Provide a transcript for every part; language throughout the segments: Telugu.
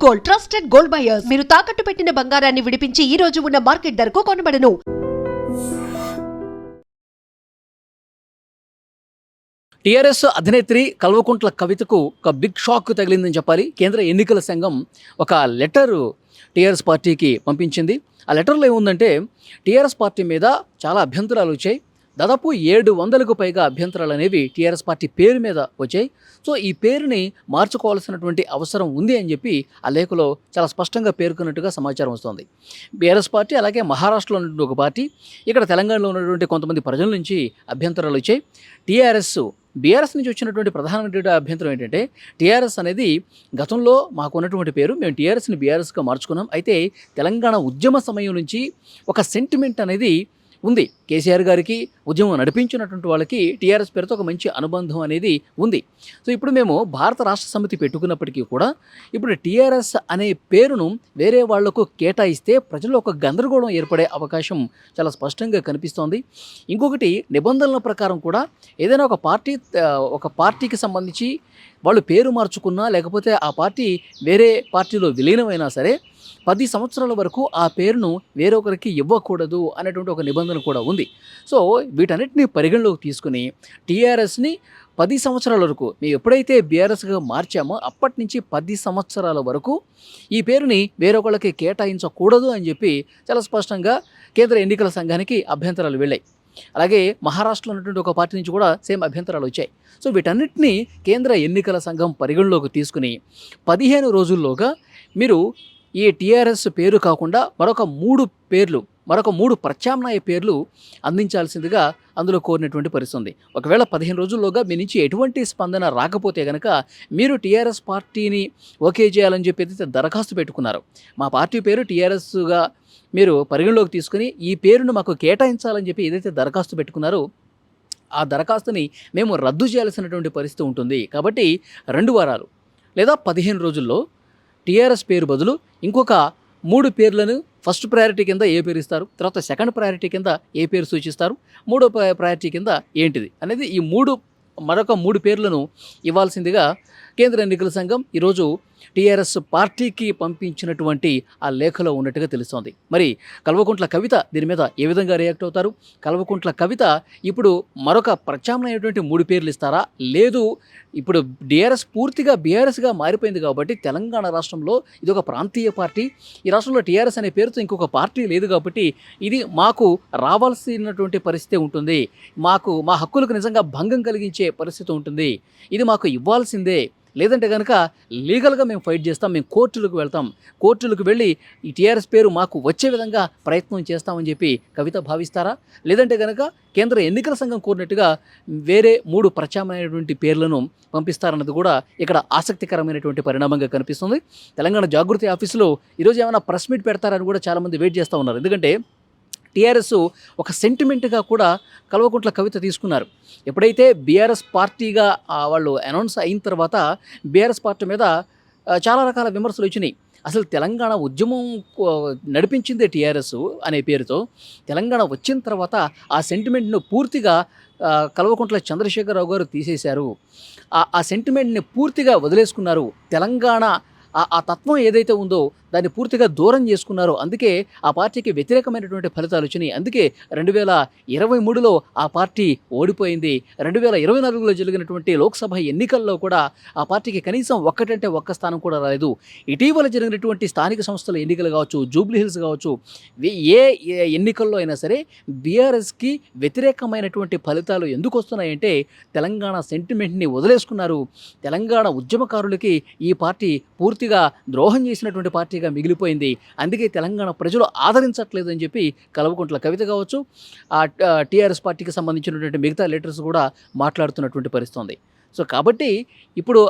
Gold, trusted gold buyers. మీరు తాకట్టు పెట్టిన బంగారాన్ని విడిపించి ఈ రోజు ఉన్న మార్కెట్ ధరకు కొనబడను. టీఆర్ఎస్ అధినేత్రి కల్వకుంట్ల కవితకు ఒక బిగ్ షాక్ తగిలిందని చెప్పాలి. కేంద్ర ఎన్నికల సంఘం ఒక లెటర్ టీఆర్ఎస్ పార్టీకి పంపించింది. ఆ లెటర్లో ఏముందంటే టీఆర్ఎస్ పార్టీ మీద చాలా అభ్యంతరాలు వచ్చాయి. దాదాపు 700కు పైగా అభ్యంతరాలు అనేవి టీఆర్ఎస్ పార్టీ పేరు మీద వచ్చాయి. సో ఈ పేరుని మార్చుకోవాల్సినటువంటి అవసరం ఉంది అని చెప్పి ఆ లేఖలో చాలా స్పష్టంగా పేర్కొన్నట్టుగా సమాచారం వస్తుంది. బీఆర్ఎస్ పార్టీ అలాగే మహారాష్ట్రలో ఉన్నటువంటి ఒక పార్టీ, ఇక్కడ తెలంగాణలో ఉన్నటువంటి కొంతమంది ప్రజల నుంచి అభ్యంతరాలు వచ్చాయి. బీఆర్ఎస్ నుంచి వచ్చినటువంటి ప్రధానమైనటువంటి అభ్యంతరం ఏంటంటే టీఆర్ఎస్ అనేది గతంలో మాకు ఉన్నటువంటి పేరు, మేము టీఆర్ఎస్ని బీఆర్ఎస్గా మార్చుకున్నాం. అయితే తెలంగాణ ఉద్యమ సమయం నుంచి ఒక సెంటిమెంట్ అనేది ఉంది. కేసీఆర్ గారికి ఉద్యమం నడిపించినటువంటి వాళ్ళకి టీఆర్ఎస్ పేరుతో ఒక మంచి అనుబంధం అనేది ఉంది. సో ఇప్పుడు మేము భారత రాష్ట్ర సమితి పెట్టుకున్నప్పటికీ కూడా ఇప్పుడు టీఆర్ఎస్ అనే పేరును వేరే వాళ్లకు కేటాయిస్తే ప్రజల్లో ఒక గందరగోళం ఏర్పడే అవకాశం చాలా స్పష్టంగా కనిపిస్తోంది. ఇంకొకటి, నిబంధనల ప్రకారం కూడా ఏదైనా ఒక పార్టీకి సంబంధించి వాళ్ళు పేరు మార్చుకున్నా లేకపోతే ఆ పార్టీ వేరే పార్టీలో విలీనమైనా సరే 10 సంవత్సరాల వరకు ఆ పేరును వేరొకరికి ఇవ్వకూడదు అనేటువంటి ఒక నిబంధన కూడా ఉంది. సో వీటన్నిటిని పరిగణలోకి తీసుకుని టీఆర్ఎస్ని 10 సంవత్సరాల వరకు మేము ఎప్పుడైతే బీఆర్ఎస్గా మార్చామో అప్పటి నుంచి 10 సంవత్సరాల వరకు ఈ పేరుని వేరొకళ్ళకి కేటాయించకూడదు అని చెప్పి చాలా స్పష్టంగా కేంద్ర ఎన్నికల సంఘానికి అభ్యంతరాలు వెళ్ళాయి. అలాగే మహారాష్ట్రలో ఉన్నటువంటి ఒక పార్టీ నుంచి కూడా సేమ్ అభ్యంతరాలు వచ్చాయి. సో వీటన్నిటిని కేంద్ర ఎన్నికల సంఘం పరిగణలోకి తీసుకుని 15 రోజుల్లోగా మీరు ఈ టీఆర్ఎస్ పేరు కాకుండా మరొక 3 ప్రత్యామ్నాయ పేర్లు అందించాల్సిందిగా అందులో కోరినటువంటి పరిస్థితి ఉంది. ఒకవేళ 15 రోజుల్లోగా మీ నుంచి ఎటువంటి స్పందన రాకపోతే కనుక మీరు టీఆర్ఎస్ పార్టీని ఓకే చేయాలని చెప్పి ఏదైతే దరఖాస్తు పెట్టుకున్నారో, మా పార్టీ పేరు టీఆర్ఎస్గా మీరు పరిగణలోకి తీసుకుని ఈ పేరును మాకు కేటాయించాలని చెప్పి ఏదైతే దరఖాస్తు పెట్టుకున్నారో ఆ దరఖాస్తుని మేము రద్దు చేయాల్సినటువంటి పరిస్థితి ఉంటుంది. కాబట్టి 2 వారాలు లేదా 15 రోజుల్లో టీఆర్ఎస్ పేరు బదులు ఇంకొక 3 పేర్లను ఫస్ట్ ప్రయారిటీ కింద ఏ పేరు ఇస్తారు, తర్వాత సెకండ్ ప్రయారిటీ కింద ఏ పేరు సూచిస్తారు, మూడో ప్రయారిటీ కింద ఏంటిది అనేది ఈ మరొక 3 పేర్లను ఇవ్వాల్సిందిగా కేంద్ర ఎన్నికల సంఘం ఈరోజు టీఆర్ఎస్ పార్టీకి పంపించినటువంటి ఆ లేఖలో ఉన్నట్టుగా తెలుస్తోంది. మరి కల్వకుంట్ల కవిత దీని మీద ఏ విధంగా రియాక్ట్ అవుతారు? కల్వకుంట్ల కవిత ఇప్పుడు మరొక ప్రత్యామ్నాయటువంటి 3 పేర్లు ఇస్తారా? లేదు, ఇప్పుడు టీఆర్ఎస్ పూర్తిగా బీఆర్ఎస్గా మారిపోయింది కాబట్టి తెలంగాణ రాష్ట్రంలో ఇది ఒక ప్రాంతీయ పార్టీ, ఈ రాష్ట్రంలో టీఆర్ఎస్ అనే పేరుతో ఇంకొక పార్టీ లేదు కాబట్టి ఇది మాకు రావాల్సినటువంటి పరిస్థితి ఉంటుంది, మా హక్కులకు నిజంగా భంగం కలిగించే పరిస్థితి ఉంటుంది, ఇది మాకు ఇవ్వాల్సిందే, లేదంటే కనుక లీగల్గా మేము ఫైట్ చేస్తాం, మేము కోర్టులకు వెళ్ళి ఈ టీఆర్ఎస్ పేరు మాకు వచ్చే విధంగా ప్రయత్నం చేస్తామని చెప్పి కవిత భావిస్తారా? లేదంటే కనుక కేంద్ర ఎన్నికల సంఘం కోరినట్టుగా వేరే 3 ప్రత్యామ్నాయమైనటువంటి పేర్లను పంపిస్తారన్నది కూడా ఇక్కడ ఆసక్తికరమైనటువంటి పరిణామంగా కనిపిస్తుంది. తెలంగాణ జాగృతి ఆఫీసులో ఈరోజు ఏమైనా ప్రెస్ మీట్ పెడతారని కూడా చాలామంది వెయిట్ చేస్తూ ఉన్నారు. ఎందుకంటే టీఆర్ఎస్ ఒక సెంటిమెంట్గా కూడా కల్వకుంట్ల కవిత తీసుకున్నారు. ఎప్పుడైతే బీఆర్ఎస్ పార్టీగా వాళ్ళు అనౌన్స్ అయిన తర్వాత బీఆర్ఎస్ పార్టీ మీద చాలా రకాల విమర్శలు వచ్చినాయి. అసలు తెలంగాణ ఉద్యమం నడిపించిందే టీఆర్ఎస్ అనే పేరుతో, తెలంగాణ వచ్చిన తర్వాత ఆ సెంటిమెంట్ను పూర్తిగా కల్వకుంట్ల చంద్రశేఖరరావు గారు తీసేశారు, ఆ సెంటిమెంట్ని పూర్తిగా వదిలేసుకున్నారు, తెలంగాణ ఆ తత్వం ఏదైతే ఉందో దాన్ని పూర్తిగా దూరం చేసుకున్నారో అందుకే ఆ పార్టీకి వ్యతిరేకమైనటువంటి ఫలితాలు వచ్చినాయి. అందుకే 2023లో ఆ పార్టీ ఓడిపోయింది. 2024లో జరిగినటువంటి లోక్సభ ఎన్నికల్లో కూడా ఆ పార్టీకి కనీసం ఒక్క స్థానం కూడా రాలేదు. ఇటీవల జరిగినటువంటి స్థానిక సంస్థల ఎన్నికలు కావచ్చు, జూబ్లీ హిల్స్ కావచ్చు, ఏ ఎన్నికల్లో అయినా సరే బీఆర్ఎస్కి వ్యతిరేకమైనటువంటి ఫలితాలు ఎందుకు వస్తున్నాయంటే తెలంగాణ సెంటిమెంట్ని వదిలేసుకున్నారు. తెలంగాణ ఉద్యమకారులకి ఈ పార్టీ పూర్తిగా ద్రోహం చేసినటువంటి పార్టీగా మిగిలిపోయింది. అందుకే తెలంగాణ ప్రజలు ఆదరించట్లేదు అని చెప్పి కల్వకుంట్ల కవిత కావచ్చు, టీఆర్ఎస్ పార్టీకి సంబంధించినటువంటి మిగతా లీడర్స్ కూడా మాట్లాడుతున్నటువంటి పరిస్థితి ఉంది. సో కాబట్టి ఇప్పుడు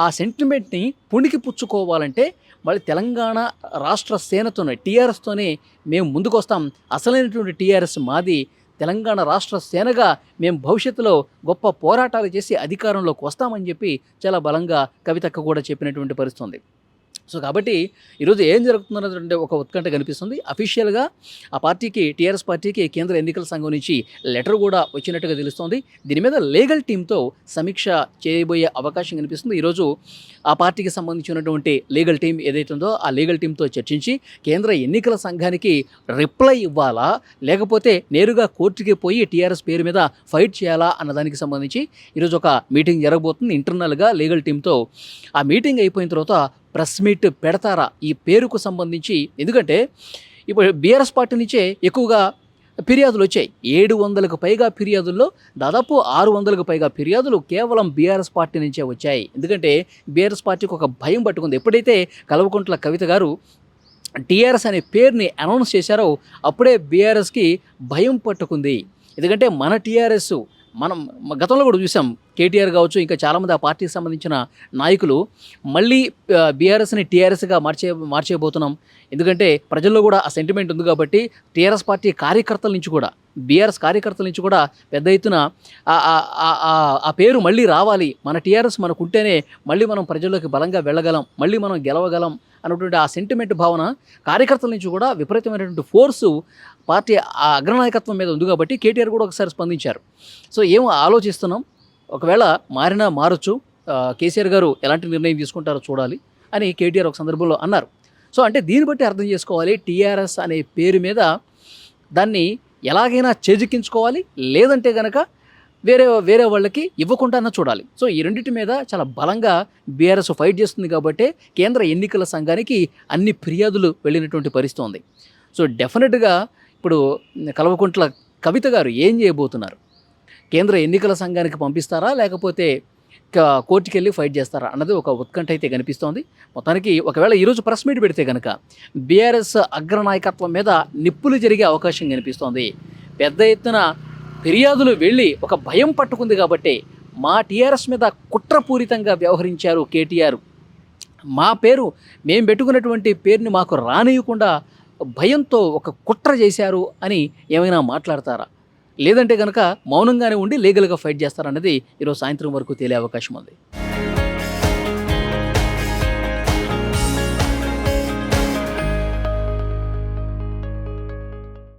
ఆ సెంటిమెంట్ని పుణికి పుచ్చుకోవాలంటే మళ్ళీ తెలంగాణ రాష్ట్ర సేనతోనే టీఆర్ఎస్తోనే మేము ముందుకు వస్తాం, అసలైనటువంటి టీఆర్ఎస్ మాది, తెలంగాణ రాష్ట్ర సేనగా మేము భవిష్యత్తులో గొప్ప పోరాటాలు చేసి అధికారంలోకి వస్తామని చెప్పి చాలా బలంగా కవితక్క కూడా చెప్పినటువంటి పరిస్థితి ఉంది. సో కాబట్టి ఈరోజు ఏం జరుగుతుందన్నటువంటి ఒక ఉత్కంఠ కనిపిస్తుంది. అఫీషియల్గా ఆ పార్టీకి, టీఆర్ఎస్ పార్టీకి కేంద్ర ఎన్నికల సంఘం నుంచి లెటర్ కూడా వచ్చినట్టుగా తెలుస్తోంది. దీని మీద లీగల్ టీంతో సమీక్ష చేయబోయే అవకాశం కనిపిస్తుంది. ఈరోజు ఆ పార్టీకి సంబంధించినటువంటి లీగల్ టీం ఏదైతే ఉందో ఆ లీగల్ టీంతో చర్చించి కేంద్ర ఎన్నికల సంఘానికి రిప్లై ఇవ్వాలా, లేకపోతే నేరుగా కోర్టుకి పోయి టీఆర్ఎస్ పేరు మీద ఫైట్ చేయాలా అన్న దానికి సంబంధించి ఈరోజు ఒక మీటింగ్ జరగబోతుంది ఇంటర్నల్గా లీగల్ టీంతో. ఆ మీటింగ్ అయిపోయిన తర్వాత ప్రెస్ మీట్ పెడతారా ఈ పేరుకు సంబంధించి? ఎందుకంటే ఇప్పుడు బీఆర్ఎస్ పార్టీ నుంచే ఎక్కువగా ఫిర్యాదులు వచ్చాయి. 700కు పైగా ఫిర్యాదుల్లో దాదాపు 600కు పైగా ఫిర్యాదులు కేవలం బీఆర్ఎస్ పార్టీ నుంచే వచ్చాయి. ఎందుకంటే బీఆర్ఎస్ పార్టీకి ఒక భయం పట్టుకుంది. ఎప్పుడైతే కల్వకుంట్ల కవిత గారు టీఆర్ఎస్ అనే పేరుని అనౌన్స్ చేశారో అప్పుడే బీఆర్ఎస్కి భయం పట్టుకుంది. ఎందుకంటే మన టీఆర్ఎస్ మనం గతంలో కూడా చూసాం, కేటీఆర్ కావచ్చు, ఇంకా చాలామంది ఆ పార్టీకి సంబంధించిన నాయకులు మళ్ళీ బీఆర్ఎస్ని టీఆర్ఎస్గా మార్చేయబోతున్నాం. ఎందుకంటే ప్రజల్లో కూడా ఆ సెంటిమెంట్ ఉంది కాబట్టి టీఆర్ఎస్ పార్టీ కార్యకర్తల నుంచి కూడా, బీఆర్ఎస్ కార్యకర్తల నుంచి కూడా పెద్ద ఎత్తున ఆ పేరు మళ్ళీ రావాలి, మన టీఆర్ఎస్ మనకుంటేనే మళ్ళీ మనం ప్రజల్లోకి బలంగా వెళ్ళగలం, మళ్ళీ మనం గెలవగలం అన్నటువంటి ఆ సెంటిమెంట్ భావన కార్యకర్తల నుంచి కూడా విపరీతమైనటువంటి ఫోర్సు పార్టీ ఆ అగ్రనాయకత్వం మీద ఉంది కాబట్టి కేటీఆర్ కూడా ఒకసారి స్పందించారు. సో ఏమో ఆలోచిస్తున్నాం, ఒకవేళ మారినా మారచ్చు, కేసీఆర్ గారు ఎలాంటి నిర్ణయం తీసుకుంటారో చూడాలి అని కేటీఆర్ ఒక సందర్భంలో అన్నారు. సో అంటే దీన్ని బట్టి అర్థం చేసుకోవాలి, టీఆర్ఎస్ అనే పేరు మీద దాన్ని ఎలాగైనా చేజిక్కించుకోవాలి, లేదంటే కనుక వేరే వాళ్ళకి ఇవ్వకుండా చూడాలి. సో ఈ రెండింటి మీద చాలా బలంగా బీఆర్ఎస్ ఫైట్ చేస్తుంది కాబట్టి కేంద్ర ఎన్నికల సంఘానికి అన్ని ఫిర్యాదులు వెళ్ళినటువంటి పరిస్థితి ఉంది. సో డెఫినెట్గా ఇప్పుడు కల్వకుంట్ల కవిత గారు ఏం చేయబోతున్నారు? కేంద్ర ఎన్నికల సంఘానికి పంపిస్తారా, లేకపోతే కోర్టుకి వెళ్ళి ఫైట్ చేస్తారా అన్నది ఒక ఉత్కంఠ అయితే కనిపిస్తోంది. మొత్తానికి ఒకవేళ ఈరోజు ప్రెస్ మీట్ పెడితే కనుక బీఆర్ఎస్ అగ్రనాయకత్వం మీద నిప్పులు జరిగే అవకాశం కనిపిస్తోంది. పెద్ద ఎత్తున ఫిర్యాదులు వెళ్ళి ఒక భయం పట్టుకుంది కాబట్టి మా టీఆర్ఎస్ మీద కుట్రపూరితంగా వ్యవహరించారు కేటీఆర్, మా పేరు మేము పెట్టుకున్నటువంటి పేరుని మాకు రానియకుండా భయంతో ఒక కుట్ర చేశారు అని ఏమైనా మాట్లాడతారా, లేదంటే కనుక మౌనంగానే ఉండి లీగల్గా ఫైట్ చేస్తారన్నది ఈరోజు సాయంత్రం వరకు తేలే అవకాశం ఉంది.